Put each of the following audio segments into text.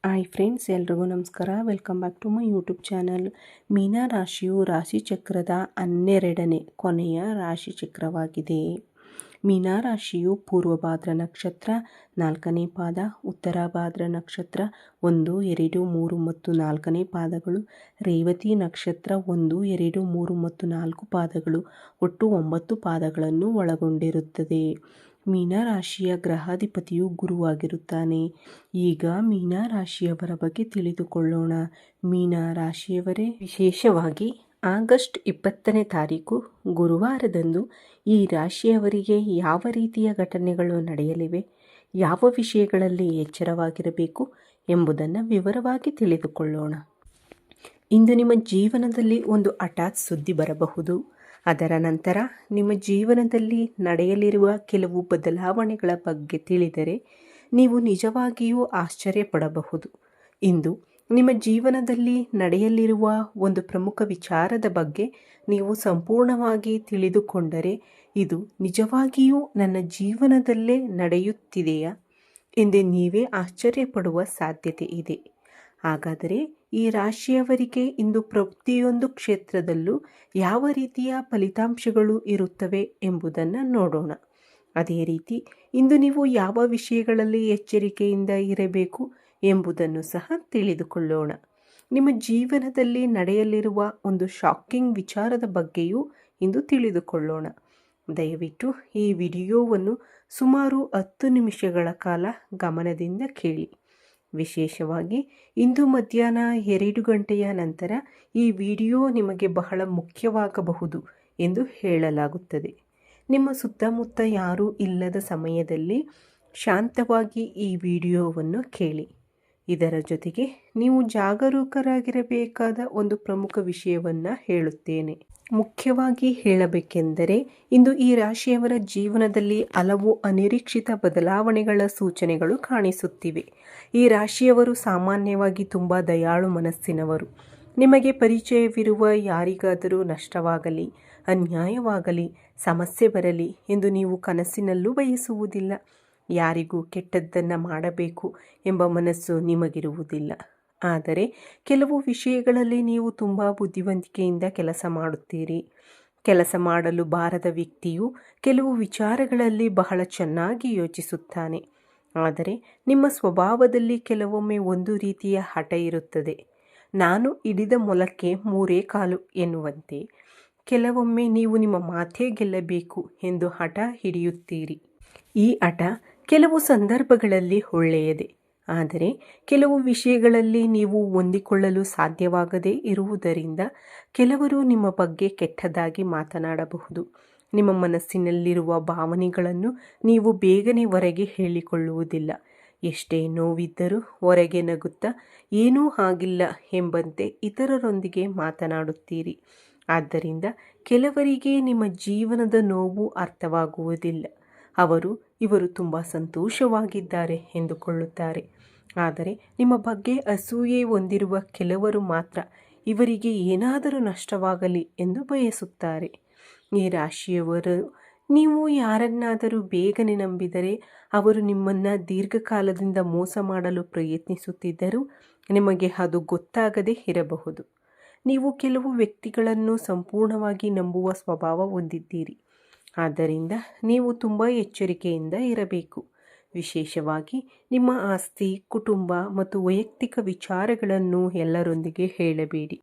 Hi friends, ಎಲ್ರಿಗೂ ನಮಸ್ಕಾರ. Welcome back to my YouTube channel. ಮೀನ ರಾಶಿಯು ರಾಶಿಚಕ್ರದ 12ನೇ ಕೊನೆಯ ರಾಶಿಚಕ್ರವಾಗಿದೆ. ಮೀನ ರಾಶಿಯು ಪೂರ್ವ ಭಾದ್ರ ನಕ್ಷತ್ರ 4ನೇ ಪಾದ, ಉತ್ತರ ಭಾದ್ರ ನಕ್ಷತ್ರ 1, 2, 3 ಮತ್ತು 4ನೇ ಪಾದಗಳು, ರೇವತಿ ನಕ್ಷತ್ರ 1, 2, 3 ಮತ್ತು 4 ಪಾದಗಳು, ಒಟ್ಟು 9 ಪಾದಗಳನ್ನು ಒಳಗೊಂಡಿರುತ್ತದೆ. ಮೀನರಾಶಿಯ ಗ್ರಹಾಧಿಪತಿಯು ಗುರುವಾಗಿರುತ್ತಾನೆ. ಈಗ ಮೀನರಾಶಿಯವರ ಬಗ್ಗೆ ತಿಳಿದುಕೊಳ್ಳೋಣ. ಮೀನರಾಶಿಯವರೇ, ವಿಶೇಷವಾಗಿ ಆಗಸ್ಟ್ 20ನೇ ತಾರೀಕು ಗುರುವಾರದಂದು ಈ ರಾಶಿಯವರಿಗೆ ಯಾವ ರೀತಿಯ ಘಟನೆಗಳು ನಡೆಯಲಿವೆ, ಯಾವ ವಿಷಯಗಳಲ್ಲಿ ಎಚ್ಚರವಾಗಿರಬೇಕು ಎಂಬುದನ್ನು ವಿವರವಾಗಿ ತಿಳಿದುಕೊಳ್ಳೋಣ. ಇಂದು ನಿಮ್ಮ ಜೀವನದಲ್ಲಿ ಒಂದು ಹಠಾತ್ ಸುದ್ದಿ ಬರಬಹುದು. ಅದರ ನಂತರ ನಿಮ್ಮ ಜೀವನದಲ್ಲಿ ನಡೆಯಲಿರುವ ಕೆಲವು ಬದಲಾವಣೆಗಳ ಬಗ್ಗೆ ತಿಳಿದರೆ ನೀವು ನಿಜವಾಗಿಯೂ ಆಶ್ಚರ್ಯಪಡಬಹುದು. ಇಂದು ನಿಮ್ಮ ಜೀವನದಲ್ಲಿ ನಡೆಯಲಿರುವ ಒಂದು ಪ್ರಮುಖ ವಿಚಾರದ ಬಗ್ಗೆ ನೀವು ಸಂಪೂರ್ಣವಾಗಿ ತಿಳಿದುಕೊಂಡರೆ ಇದು ನಿಜವಾಗಿಯೂ ನನ್ನ ಜೀವನದಲ್ಲೇ ನಡೆಯುತ್ತಿದೆಯಾ ಎಂದೇ ನೀವೇ ಆಶ್ಚರ್ಯಪಡುವ ಸಾಧ್ಯತೆ ಇದೆ. ಹಾಗಾದರೆ ಈ ರಾಶಿಯವರಿಗೆ ಇಂದು ಪ್ರತಿಯೊಂದು ಕ್ಷೇತ್ರದಲ್ಲೂ ಯಾವ ರೀತಿಯ ಫಲಿತಾಂಶಗಳು ಇರುತ್ತವೆ ಎಂಬುದನ್ನು ನೋಡೋಣ. ಅದೇ ರೀತಿ ಇಂದು ನೀವು ಯಾವ ವಿಷಯಗಳಲ್ಲಿ ಎಚ್ಚರಿಕೆಯಿಂದ ಇರಬೇಕು ಎಂಬುದನ್ನು ಸಹ ತಿಳಿದುಕೊಳ್ಳೋಣ. ನಿಮ್ಮ ಜೀವನದಲ್ಲಿ ನಡೆಯಲಿರುವ ಒಂದು ಶಾಕಿಂಗ್ ವಿಚಾರದ ಬಗ್ಗೆಯೂ ಇಂದು ತಿಳಿದುಕೊಳ್ಳೋಣ. ದಯವಿಟ್ಟು ಈ ವಿಡಿಯೋವನ್ನು ಸುಮಾರು 10 ನಿಮಿಷಗಳ ಕಾಲ ಗಮನದಿಂದ ಕೇಳಿ. ವಿಶೇಷವಾಗಿ ಇಂದು ಮಧ್ಯಾಹ್ನ 2 ಗಂಟೆಯ ನಂತರ ಈ ವಿಡಿಯೋ ನಿಮಗೆ ಬಹಳ ಮುಖ್ಯವಾಗಬಹುದು ಎಂದು ಹೇಳಲಾಗುತ್ತದೆ. ನಿಮ್ಮ ಸುತ್ತಮುತ್ತ ಯಾರೂ ಇಲ್ಲದ ಸಮಯದಲ್ಲಿ ಶಾಂತವಾಗಿ ಈ ವಿಡಿಯೋವನ್ನು ಕೇಳಿ. ಇದರ ಜೊತೆಗೆ ನೀವು ಜಾಗರೂಕರಾಗಿರಬೇಕಾದ ಒಂದು ಪ್ರಮುಖ ವಿಷಯವನ್ನು ಹೇಳುತ್ತೇನೆ. ಮುಖ್ಯವಾಗಿ ಹೇಳಬೇಕೆಂದರೆ ಇಂದು ಈ ರಾಶಿಯವರ ಜೀವನದಲ್ಲಿ ಹಲವು ಅನಿರೀಕ್ಷಿತ ಬದಲಾವಣೆಗಳ ಸೂಚನೆಗಳು ಕಾಣಿಸುತ್ತಿವೆ. ಈ ರಾಶಿಯವರು ಸಾಮಾನ್ಯವಾಗಿ ತುಂಬ ದಯಾಳು ಮನಸ್ಸಿನವರು. ನಿಮಗೆ ಪರಿಚಯವಿರುವ ಯಾರಿಗಾದರೂ ನಷ್ಟವಾಗಲಿ, ಅನ್ಯಾಯವಾಗಲಿ, ಸಮಸ್ಯೆ ಬರಲಿ ಎಂದು ನೀವು ಕನಸಿನಲ್ಲೂ ಬಯಸುವುದಿಲ್ಲ. ಯಾರಿಗೂ ಕೆಟ್ಟದ್ದನ್ನು ಮಾಡಬೇಕು ಎಂಬ ಮನಸ್ಸು ನಿಮಗಿರುವುದಿಲ್ಲ. ಆದರೆ ಕೆಲವು ವಿಷಯಗಳಲ್ಲಿ ನೀವು ತುಂಬ ಬುದ್ಧಿವಂತಿಕೆಯಿಂದ ಕೆಲಸ ಮಾಡುತ್ತೀರಿ. ಕೆಲಸ ಮಾಡಲು ಬಾರದ ವ್ಯಕ್ತಿಯು ಕೆಲವು ವಿಚಾರಗಳಲ್ಲಿ ಬಹಳ ಚೆನ್ನಾಗಿ ಯೋಚಿಸುತ್ತಾನೆ. ಆದರೆ ನಿಮ್ಮ ಸ್ವಭಾವದಲ್ಲಿ ಕೆಲವೊಮ್ಮೆ ಒಂದು ರೀತಿಯ ಹಠ ಇರುತ್ತದೆ. ನಾನು ಹಿಡಿದ ಮೊಲಕ್ಕೆ 3 ಕಾಲು ಎನ್ನುವಂತೆ ಕೆಲವೊಮ್ಮೆ ನೀವು ನಿಮ್ಮ ಮಾತೇ ಗೆಲ್ಲಬೇಕು ಎಂದು ಹಠ ಹಿಡಿಯುತ್ತೀರಿ. ಈ ಹಠ ಕೆಲವು ಸಂದರ್ಭಗಳಲ್ಲಿ ಒಳ್ಳೆಯದೇ, ಆದರೆ ಕೆಲವು ವಿಷಯಗಳಲ್ಲಿ ನೀವು ಹೊಂದಿಕೊಳ್ಳಲು ಸಾಧ್ಯವಾಗದೇ ಇರುವುದರಿಂದ ಕೆಲವರು ನಿಮ್ಮ ಬಗ್ಗೆ ಕೆಟ್ಟದಾಗಿ ಮಾತನಾಡಬಹುದು. ನಿಮ್ಮ ಮನಸ್ಸಿನಲ್ಲಿರುವ ಭಾವನೆಗಳನ್ನು ನೀವು ಬೇಗನೆ ಹೊರಗೆ ಹೇಳಿಕೊಳ್ಳುವುದಿಲ್ಲ. ಎಷ್ಟೇ ನೋವಿದ್ದರೂ ಹೊರಗೆ ನಗುತ್ತಾ ಏನೂ ಆಗಿಲ್ಲ ಎಂಬಂತೆ ಇತರರೊಂದಿಗೆ ಮಾತನಾಡುತ್ತೀರಿ. ಆದ್ದರಿಂದ ಕೆಲವರಿಗೆ ನಿಮ್ಮ ಜೀವನದ ನೋವು ಅರ್ಥವಾಗುವುದಿಲ್ಲ. ಇವರು ತುಂಬ ಸಂತೋಷವಾಗಿದ್ದಾರೆ ಎಂದುಕೊಳ್ಳುತ್ತಾರೆ. ಆದರೆ ನಿಮ್ಮ ಬಗ್ಗೆ ಅಸೂಯೆ ಹೊಂದಿರುವ ಕೆಲವರು ಮಾತ್ರ ಇವರಿಗೆ ಏನಾದರೂ ನಷ್ಟವಾಗಲಿ ಎಂದು ಬಯಸುತ್ತಾರೆ. ಈ ರಾಶಿಯವರು ನೀವು ಯಾರನ್ನಾದರೂ ಬೇಗನೆ ನಂಬಿದರೆ ಅವರು ನಿಮ್ಮನ್ನು ದೀರ್ಘಕಾಲದಿಂದ ಮೋಸ ಮಾಡಲು ಪ್ರಯತ್ನಿಸುತ್ತಿದ್ದರೂ ನಿಮಗೆ ಅದು ಗೊತ್ತಾಗದೇ ಇರಬಹುದು. ನೀವು ಕೆಲವು ವ್ಯಕ್ತಿಗಳನ್ನು ಸಂಪೂರ್ಣವಾಗಿ ನಂಬುವ ಸ್ವಭಾವ ಹೊಂದಿದ್ದೀರಿ. ಆದ್ದರಿಂದ ನೀವು ತುಂಬ ಎಚ್ಚರಿಕೆಯಿಂದ ಇರಬೇಕು. ವಿಶೇಷವಾಗಿ ನಿಮ್ಮ ಆಸ್ತಿ, ಕುಟುಂಬ ಮತ್ತು ವೈಯಕ್ತಿಕ ವಿಚಾರಗಳನ್ನು ಎಲ್ಲರೊಂದಿಗೆ ಹೇಳಬೇಡಿ.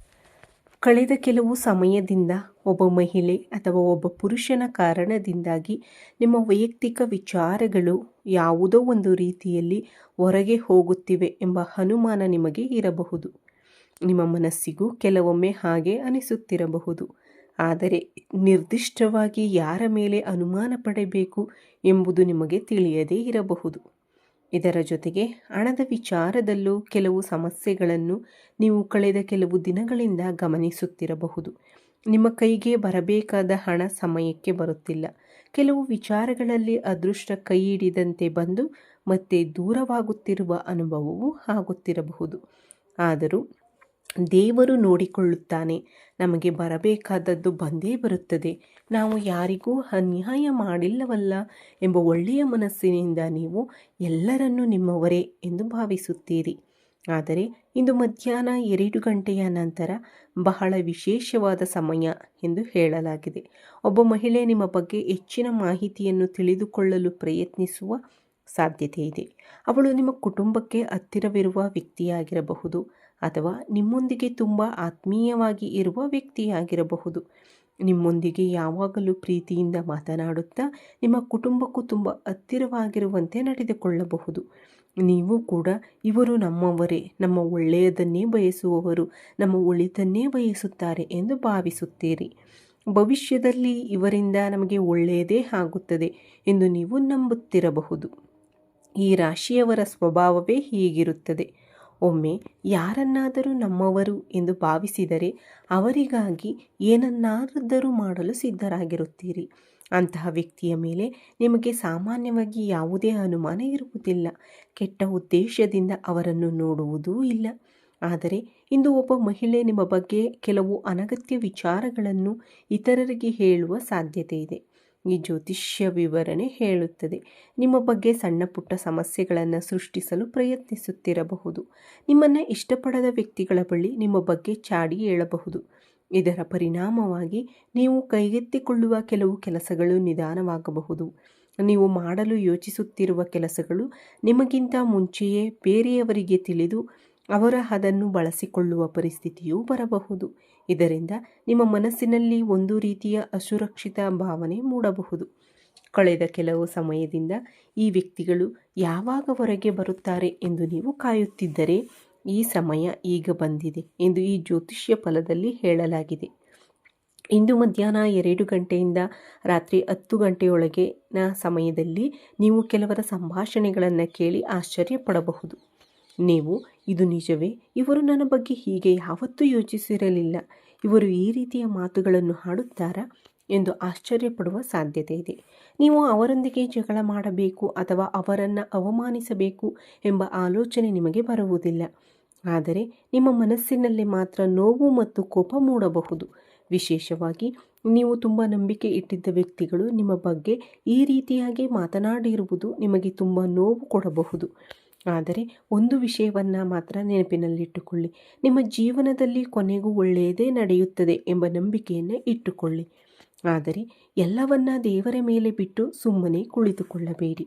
ಕಳೆದ ಕೆಲವು ಸಮಯದಿಂದ ಒಬ್ಬ ಮಹಿಳೆ ಅಥವಾ ಒಬ್ಬ ಪುರುಷನ ಕಾರಣದಿಂದಾಗಿ ನಿಮ್ಮ ವೈಯಕ್ತಿಕ ವಿಚಾರಗಳು ಯಾವುದೋ ಒಂದು ರೀತಿಯಲ್ಲಿ ಹೊರಗೆ ಹೋಗುತ್ತಿವೆ ಎಂಬ ಅನುಮಾನ ನಿಮಗೆ ಇರಬಹುದು. ನಿಮ್ಮ ಮನಸ್ಸಿಗೂ ಕೆಲವೊಮ್ಮೆ ಹಾಗೆ ಅನಿಸುತ್ತಿರಬಹುದು. ಆದರೆ ನಿರ್ದಿಷ್ಟವಾಗಿ ಯಾರ ಮೇಲೆ ಅನುಮಾನ ಪಡಬೇಕು ಎಂಬುದು ನಿಮಗೆ ತಿಳಿಯದೇ ಇರಬಹುದು. ಇದರ ಜೊತೆಗೆ ಹಣದ ವಿಚಾರದಲ್ಲೂ ಕೆಲವು ಸಮಸ್ಯೆಗಳನ್ನು ನೀವು ಕಳೆದ ಕೆಲವು ದಿನಗಳಿಂದ ಗಮನಿಸುತ್ತಿರಬಹುದು. ನಿಮ್ಮ ಕೈಗೆ ಬರಬೇಕಾದ ಹಣ ಸಮಯಕ್ಕೆ ಬರುತ್ತಿಲ್ಲ. ಕೆಲವು ವಿಚಾರಗಳಲ್ಲಿ ಅದೃಷ್ಟ ಕೈ ಹಿಡಿದಂತೆ ಬಂದು ಮತ್ತೆ ದೂರವಾಗುತ್ತಿರುವ ಅನುಭವವೂ ಆಗುತ್ತಿರಬಹುದು. ಆದರೂ ದೇವರು ನೋಡಿಕೊಳ್ಳುತ್ತಾನೆ. ನಮಗೆ ಬರಬೇಕಾದದ್ದು ಬಂದೇ ಬರುತ್ತದೆ. ನಾವು ಯಾರಿಗೂ ಅನ್ಯಾಯ ಮಾಡಿಲ್ಲವಲ್ಲ ಎಂಬ ಒಳ್ಳೆಯ ಮನಸ್ಸಿನಿಂದ ನೀವು ಎಲ್ಲರನ್ನೂ ನಿಮ್ಮವರೇ ಎಂದು ಭಾವಿಸುತ್ತೀರಿ. ಆದರೆ ಇಂದು ಮಧ್ಯಾಹ್ನ 2 ಗಂಟೆಯ ನಂತರ ಬಹಳ ವಿಶೇಷವಾದ ಸಮಯ ಎಂದು ಹೇಳಲಾಗಿದೆ. ಒಬ್ಬ ಮಹಿಳೆ ನಿಮ್ಮ ಬಗ್ಗೆ ಹೆಚ್ಚಿನ ಮಾಹಿತಿಯನ್ನು ತಿಳಿದುಕೊಳ್ಳಲು ಪ್ರಯತ್ನಿಸುವ ಸಾಧ್ಯತೆ ಇದೆ. ಅವಳು ನಿಮ್ಮ ಕುಟುಂಬಕ್ಕೆ ಹತ್ತಿರವಿರುವ ವ್ಯಕ್ತಿಯಾಗಿರಬಹುದು ಅಥವಾ ನಿಮ್ಮೊಂದಿಗೆ ತುಂಬ ಆತ್ಮೀಯವಾಗಿ ಇರುವ ವ್ಯಕ್ತಿಯಾಗಿರಬಹುದು. ನಿಮ್ಮೊಂದಿಗೆ ಯಾವಾಗಲೂ ಪ್ರೀತಿಯಿಂದ ಮಾತನಾಡುತ್ತಾ ನಿಮ್ಮ ಕುಟುಂಬಕ್ಕೂ ತುಂಬ ಹತ್ತಿರವಾಗಿರುವಂತೆ ನಡೆದುಕೊಳ್ಳಬಹುದು. ನೀವು ಕೂಡ ಇವರು ನಮ್ಮವರೇ, ನಮ್ಮ ಒಳ್ಳೆಯದನ್ನೇ ಬಯಸುವವರು, ನಮ್ಮ ಒಳಿತನ್ನೇ ಬಯಸುತ್ತಾರೆ ಎಂದು ಭಾವಿಸುತ್ತೀರಿ. ಭವಿಷ್ಯದಲ್ಲಿ ಇವರಿಂದ ನಮಗೆ ಒಳ್ಳೆಯದೇ ಆಗುತ್ತದೆ ಎಂದು ನೀವು ನಂಬುತ್ತಿರಬಹುದು. ಈ ರಾಶಿಯವರ ಸ್ವಭಾವವೇ ಹೀಗಿರುತ್ತದೆ. ಒಮ್ಮೆ ಯಾರನ್ನಾದರೂ ನಮ್ಮವರು ಎಂದು ಭಾವಿಸಿದರೆ ಅವರಿಗಾಗಿ ಏನನ್ನಾದರೂ ಮಾಡಲು ಸಿದ್ಧರಾಗಿರುತ್ತೀರಿ. ಅಂತಹ ವ್ಯಕ್ತಿಯ ಮೇಲೆ ನಿಮಗೆ ಸಾಮಾನ್ಯವಾಗಿ ಯಾವುದೇ ಅನುಮಾನ ಇರುವುದಿಲ್ಲ. ಕೆಟ್ಟ ಉದ್ದೇಶದಿಂದ ಅವರನ್ನು ನೋಡುವುದೂ ಇಲ್ಲ. ಆದರೆ ಇಂದು ಒಬ್ಬ ಮಹಿಳೆ ನಿಮ್ಮ ಬಗ್ಗೆ ಕೆಲವು ಅನಗತ್ಯ ವಿಚಾರಗಳನ್ನು ಇತರರಿಗೆ ಹೇಳುವ ಸಾಧ್ಯತೆ ಇದೆ. ಈ ಜ್ಯೋತಿಷ್ಯ ವಿವರಣೆ ಹೇಳುತ್ತದೆ, ನಿಮ್ಮ ಬಗ್ಗೆ ಸಣ್ಣ ಪುಟ್ಟ ಸಮಸ್ಯೆಗಳನ್ನು ಸೃಷ್ಟಿಸಲು ಪ್ರಯತ್ನಿಸುತ್ತಿರಬಹುದು. ನಿಮ್ಮನ್ನು ಇಷ್ಟಪಡದ ವ್ಯಕ್ತಿಗಳ ಬಳಿ ನಿಮ್ಮ ಬಗ್ಗೆ ಚಾಡಿ ಹೇಳಬಹುದು. ಇದರ ಪರಿಣಾಮವಾಗಿ ನೀವು ಕೈಗೆತ್ತಿಕೊಳ್ಳುವ ಕೆಲವು ಕೆಲಸಗಳು ನಿಧಾನವಾಗಬಹುದು. ನೀವು ಮಾಡಲು ಯೋಚಿಸುತ್ತಿರುವ ಕೆಲಸಗಳು ನಿಮಗಿಂತ ಮುಂಚೆಯೇ ಬೇರೆಯವರಿಗೆ ತಿಳಿದು ಅವರ ಅದನ್ನು ಬಳಸಿಕೊಳ್ಳುವ ಪರಿಸ್ಥಿತಿಯೂ ಬರಬಹುದು. ಇದರಿಂದ ನಿಮ್ಮ ಮನಸ್ಸಿನಲ್ಲಿ ಒಂದು ರೀತಿಯ ಅಸುರಕ್ಷಿತ ಭಾವನೆ ಮೂಡಬಹುದು. ಕಳೆದ ಕೆಲವು ಸಮಯದಿಂದ ಈ ವ್ಯಕ್ತಿಗಳು ಯಾವಾಗ ಹೊರಗೆ ಬರುತ್ತಾರೆ ಎಂದು ನೀವು ಕಾಯುತ್ತಿದ್ದರೆ ಈ ಸಮಯ ಈಗ ಬಂದಿದೆ ಎಂದು ಈ ಜ್ಯೋತಿಷ್ಯ ಫಲದಲ್ಲಿ ಹೇಳಲಾಗಿದೆ. ಇಂದು ಮಧ್ಯಾಹ್ನ 2 ಗಂಟೆಯಿಂದ ರಾತ್ರಿ 10 ಗಂಟೆಯೊಳಗಿನ ಸಮಯದಲ್ಲಿ ನೀವು ಕೆಲವರ ಸಂಭಾಷಣೆಗಳನ್ನು ಕೇಳಿ ಆಶ್ಚರ್ಯಪಡಬಹುದು. ನೀವು ಇದು ನಿಜವೇ, ಇವರು ನನ್ನ ಬಗ್ಗೆ ಹೀಗೆ ಯಾವತ್ತೂ ಯೋಚಿಸಿರಲಿಲ್ಲ, ಇವರು ಈ ರೀತಿಯ ಮಾತುಗಳನ್ನು ಆಡುತ್ತಾರಾ ಎಂದು ಆಶ್ಚರ್ಯಪಡುವ ಸಾಧ್ಯತೆ ಇದೆ. ನೀವು ಅವರೊಂದಿಗೆ ಜಗಳ ಮಾಡಬೇಕು ಅಥವಾ ಅವರನ್ನು ಅವಮಾನಿಸಬೇಕು ಎಂಬ ಆಲೋಚನೆ ನಿಮಗೆ ಬರುವುದಿಲ್ಲ. ಆದರೆ ನಿಮ್ಮ ಮನಸ್ಸಿನಲ್ಲಿ ಮಾತ್ರ ನೋವು ಮತ್ತು ಕೋಪ ಮೂಡಬಹುದು. ವಿಶೇಷವಾಗಿ ನೀವು ತುಂಬ ನಂಬಿಕೆ ಇಟ್ಟಿದ್ದ ವ್ಯಕ್ತಿಗಳು ನಿಮ್ಮ ಬಗ್ಗೆ ಈ ರೀತಿಯಾಗಿ ಮಾತನಾಡಿರುವುದು ನಿಮಗೆ ತುಂಬ ನೋವು ಕೊಡಬಹುದು. ಆದರೆ ಒಂದು ವಿಷಯವನ್ನು ಮಾತ್ರ ನೆನಪಿನಲ್ಲಿಟ್ಟುಕೊಳ್ಳಿ, ನಿಮ್ಮ ಜೀವನದಲ್ಲಿ ಕೊನೆಗೂ ಒಳ್ಳೆಯದೇ ನಡೆಯುತ್ತದೆ ಎಂಬ ನಂಬಿಕೆಯನ್ನು ಇಟ್ಟುಕೊಳ್ಳಿ. ಆದರೆ ಎಲ್ಲವನ್ನ ದೇವರ ಮೇಲೆ ಬಿಟ್ಟು ಸುಮ್ಮನೆ ಕುಳಿತುಕೊಳ್ಳಬೇಡಿ.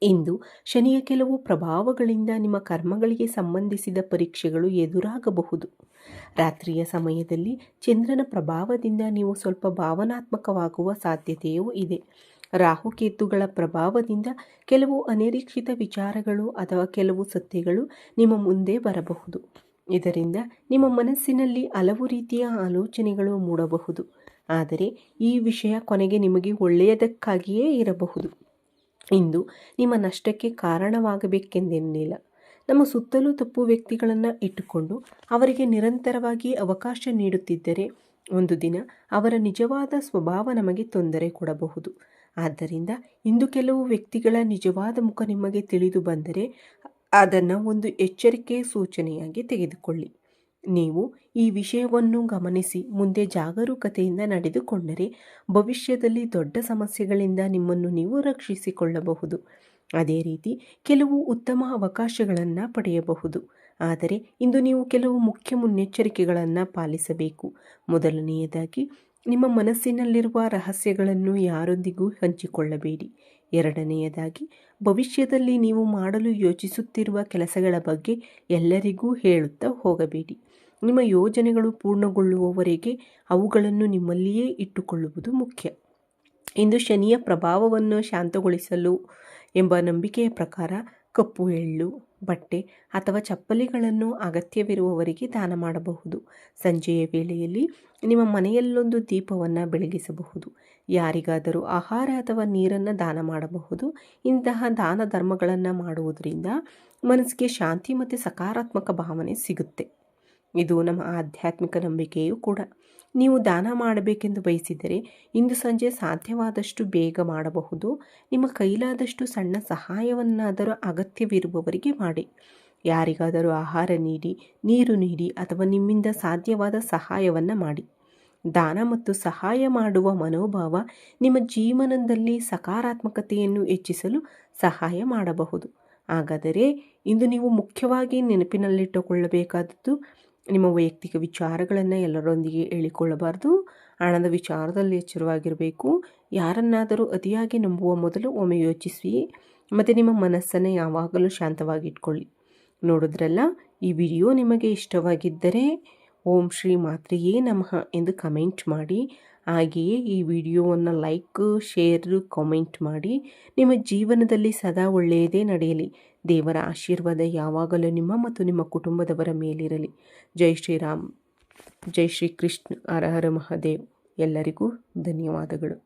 ಇಂದು ಶನಿಯ ಕೆಲವು ಪ್ರಭಾವಗಳಿಂದ ನಿಮ್ಮ ಕರ್ಮಗಳಿಗೆ ಸಂಬಂಧಿಸಿದ ಪರೀಕ್ಷೆಗಳು ಎದುರಾಗಬಹುದು. ರಾತ್ರಿಯ ಸಮಯದಲ್ಲಿ ಚಂದ್ರನ ಪ್ರಭಾವದಿಂದ ನೀವು ಸ್ವಲ್ಪ ಭಾವನಾತ್ಮಕವಾಗುವ ಸಾಧ್ಯತೆಯೂ ಇದೆ. ರಾಹುಕೇತುಗಳ ಪ್ರಭಾವದಿಂದ ಕೆಲವು ಅನಿರೀಕ್ಷಿತ ವಿಚಾರಗಳು ಅಥವಾ ಕೆಲವು ಸತ್ಯಗಳು ನಿಮ್ಮ ಮುಂದೆ ಬರಬಹುದು. ಇದರಿಂದ ನಿಮ್ಮ ಮನಸ್ಸಿನಲ್ಲಿ ಹಲವು ರೀತಿಯ ಆಲೋಚನೆಗಳು ಮೂಡಬಹುದು. ಆದರೆ ಈ ವಿಷಯ ಕೊನೆಗೆ ನಿಮಗೆ ಒಳ್ಳೆಯದಕ್ಕಾಗಿಯೇ ಇರಬಹುದು. ಇಂದು ನಿಮ್ಮ ನಷ್ಟಕ್ಕೆ ಕಾರಣವಾಗಬೇಕೆಂದೇನಿಲ್ಲ. ನಮ್ಮ ಸುತ್ತಲೂ ತಪ್ಪು ವ್ಯಕ್ತಿಗಳನ್ನು ಇಟ್ಟುಕೊಂಡು ಅವರಿಗೆ ನಿರಂತರವಾಗಿ ಅವಕಾಶ ನೀಡುತ್ತಿದ್ದರೆ ಒಂದು ದಿನ ಅವರ ನಿಜವಾದ ಸ್ವಭಾವ ನಮಗೆ ತೊಂದರೆ ಕೊಡಬಹುದು. ಆದ್ದರಿಂದ ಇಂದು ಕೆಲವು ವ್ಯಕ್ತಿಗಳ ನಿಜವಾದ ಮುಖ ನಿಮಗೆ ತಿಳಿದು ಬಂದರೆ ಅದನ್ನು ಒಂದು ಎಚ್ಚರಿಕೆಯ ಸೂಚನೆಯಾಗಿ ತೆಗೆದುಕೊಳ್ಳಿ. ನೀವು ಈ ವಿಷಯವನ್ನು ಗಮನಿಸಿ ಮುಂದೆ ಜಾಗರೂಕತೆಯಿಂದ ನಡೆದುಕೊಂಡರೆ ಭವಿಷ್ಯದಲ್ಲಿ ದೊಡ್ಡ ಸಮಸ್ಯೆಗಳಿಂದ ನಿಮ್ಮನ್ನು ನೀವು ರಕ್ಷಿಸಿಕೊಳ್ಳಬಹುದು. ಅದೇ ರೀತಿ ಕೆಲವು ಉತ್ತಮ ಅವಕಾಶಗಳನ್ನು ಪಡೆಯಬಹುದು. ಆದರೆ ಇಂದು ನೀವು ಕೆಲವು ಮುಖ್ಯ ಮುನ್ನೆಚ್ಚರಿಕೆಗಳನ್ನು ಪಾಲಿಸಬೇಕು. ಮೊದಲನೆಯದಾಗಿ, ನಿಮ್ಮ ಮನಸ್ಸಿನಲ್ಲಿರುವ ರಹಸ್ಯಗಳನ್ನು ಯಾರೊಂದಿಗೂ ಹಂಚಿಕೊಳ್ಳಬೇಡಿ. ಎರಡನೆಯದಾಗಿ, ಭವಿಷ್ಯದಲ್ಲಿ ನೀವು ಮಾಡಲು ಯೋಚಿಸುತ್ತಿರುವ ಕೆಲಸಗಳ ಬಗ್ಗೆ ಎಲ್ಲರಿಗೂ ಹೇಳುತ್ತಾ ಹೋಗಬೇಡಿ. ನಿಮ್ಮ ಯೋಜನೆಗಳು ಪೂರ್ಣಗೊಳ್ಳುವವರೆಗೆ ಅವುಗಳನ್ನು ನಿಮ್ಮಲ್ಲಿಯೇ ಇಟ್ಟುಕೊಳ್ಳುವುದು ಮುಖ್ಯ. ಇಂದು ಶನಿಯ ಪ್ರಭಾವವನ್ನು ಶಾಂತಗೊಳಿಸಲು ಎಂಬ ನಂಬಿಕೆಯ ಪ್ರಕಾರ ಕಪ್ಪು ಎಳ್ಳು, ಬಟ್ಟೆ ಅಥವಾ ಚಪ್ಪಲಿಗಳನ್ನು ಅಗತ್ಯವಿರುವವರಿಗೆ ದಾನ ಮಾಡಬಹುದು. ಸಂಜೆಯ ವೇಳೆಯಲ್ಲಿ ನಿಮ್ಮ ಮನೆಯಲ್ಲೊಂದು ದೀಪವನ್ನು ಬೆಳಗಿಸಬಹುದು. ಯಾರಿಗಾದರೂ ಆಹಾರ ಅಥವಾ ನೀರನ್ನು ದಾನ ಮಾಡಬಹುದು. ಇಂತಹ ದಾನ ಧರ್ಮಗಳನ್ನು ಮಾಡುವುದರಿಂದ ಮನಸ್ಸಿಗೆ ಶಾಂತಿ ಮತ್ತು ಸಕಾರಾತ್ಮಕ ಭಾವನೆ ಸಿಗುತ್ತೆ. ಇದು ನಮ್ಮ ಆಧ್ಯಾತ್ಮಿಕ ನಂಬಿಕೆಯೂ ಕೂಡ. ನೀವು ದಾನ ಮಾಡಬೇಕೆಂದು ಬಯಸಿದರೆ ಇಂದು ಸಂಜೆ ಸಾಧ್ಯವಾದಷ್ಟು ಬೇಗ ಮಾಡಬಹುದು. ನಿಮ್ಮ ಕೈಲಾದಷ್ಟು ಸಣ್ಣ ಸಹಾಯವನ್ನಾದರೂ ಅಗತ್ಯವಿರುವವರಿಗೆ ಮಾಡಿ. ಯಾರಿಗಾದರೂ ಆಹಾರ ನೀಡಿ, ನೀರು ನೀಡಿ ಅಥವಾ ನಿಮ್ಮಿಂದ ಸಾಧ್ಯವಾದ ಸಹಾಯವನ್ನು ಮಾಡಿ. ದಾನ ಮತ್ತು ಸಹಾಯ ಮಾಡುವ ಮನೋಭಾವ ನಿಮ್ಮ ಜೀವನದಲ್ಲಿ ಸಕಾರಾತ್ಮಕತೆಯನ್ನು ಹೆಚ್ಚಿಸಲು ಸಹಾಯ ಮಾಡಬಹುದು. ಹಾಗಾದರೆ ಇಂದು ನೀವು ಮುಖ್ಯವಾಗಿ ನೆನಪಿನಲ್ಲಿಟ್ಟುಕೊಳ್ಳಬೇಕಾದದ್ದು, ನಿಮ್ಮ ವೈಯಕ್ತಿಕ ವಿಚಾರಗಳನ್ನು ಎಲ್ಲರೊಂದಿಗೆ ಹೇಳಿಕೊಳ್ಳಬಾರ್ದು. ಹಣದ ವಿಚಾರದಲ್ಲಿ ಎಚ್ಚರವಾಗಿರಬೇಕು. ಯಾರನ್ನಾದರೂ ಅತಿಯಾಗಿ ನಂಬುವ ಮೊದಲು ಒಮ್ಮೆ ಯೋಚಿಸಿ ಮತ್ತು ನಿಮ್ಮ ಮನಸ್ಸನ್ನು ಯಾವಾಗಲೂ ಶಾಂತವಾಗಿಟ್ಕೊಳ್ಳಿ. ನೋಡಿದ್ರಲ್ಲ, ಈ ವಿಡಿಯೋ ನಿಮಗೆ ಇಷ್ಟವಾಗಿದ್ದರೆ ಓಂ ಶ್ರೀ ಮಾತ್ರೆಯೇ ನಮಃ ಎಂದು ಕಮೆಂಟ್ ಮಾಡಿ. ಹಾಗೆಯೇ ಈ ವಿಡಿಯೋವನ್ನು ಲೈಕ್, ಶೇರ್, ಕಾಮೆಂಟ್ ಮಾಡಿ. ನಿಮ್ಮ ಜೀವನದಲ್ಲಿ ಸದಾ ಒಳ್ಳೆಯದೇ ನಡೆಯಲಿ. ದೇವರ ಆಶೀರ್ವಾದ ಯಾವಾಗಲೂ ನಿಮ್ಮ ಮತ್ತು ನಿಮ್ಮ ಕುಟುಂಬದವರ ಮೇಲಿರಲಿ. ಜೈ ಶ್ರೀರಾಮ್, ಜೈ ಶ್ರೀ ಕೃಷ್ಣ, ಹರ ಹರ ಮಹಾದೇವ್. ಎಲ್ಲರಿಗೂ ಧನ್ಯವಾದಗಳು.